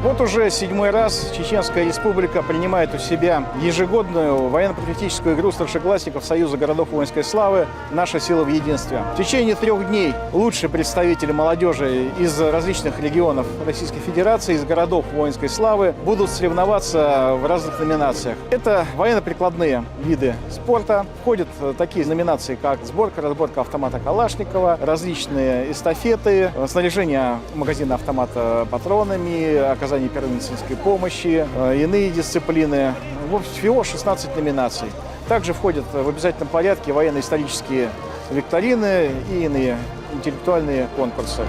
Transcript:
Вот уже 7-й раз Чеченская Республика принимает у себя ежегодную военно-патриотическую игру старшеклассников Союза городов воинской славы «Наша сила в единстве». В течение 3 дней лучшие представители молодежи из различных регионов Российской Федерации, из городов воинской славы будут соревноваться в разных номинациях. Это военно-прикладные виды спорта. Входят такие номинации, как сборка, разборка автомата Калашникова, различные эстафеты, снаряжение магазина автомата патронами, оказание первой медицинской помощи, иные дисциплины. В общем, всего 16 номинаций. Также входят в обязательном порядке военно-исторические викторины и иные интеллектуальные конкурсы.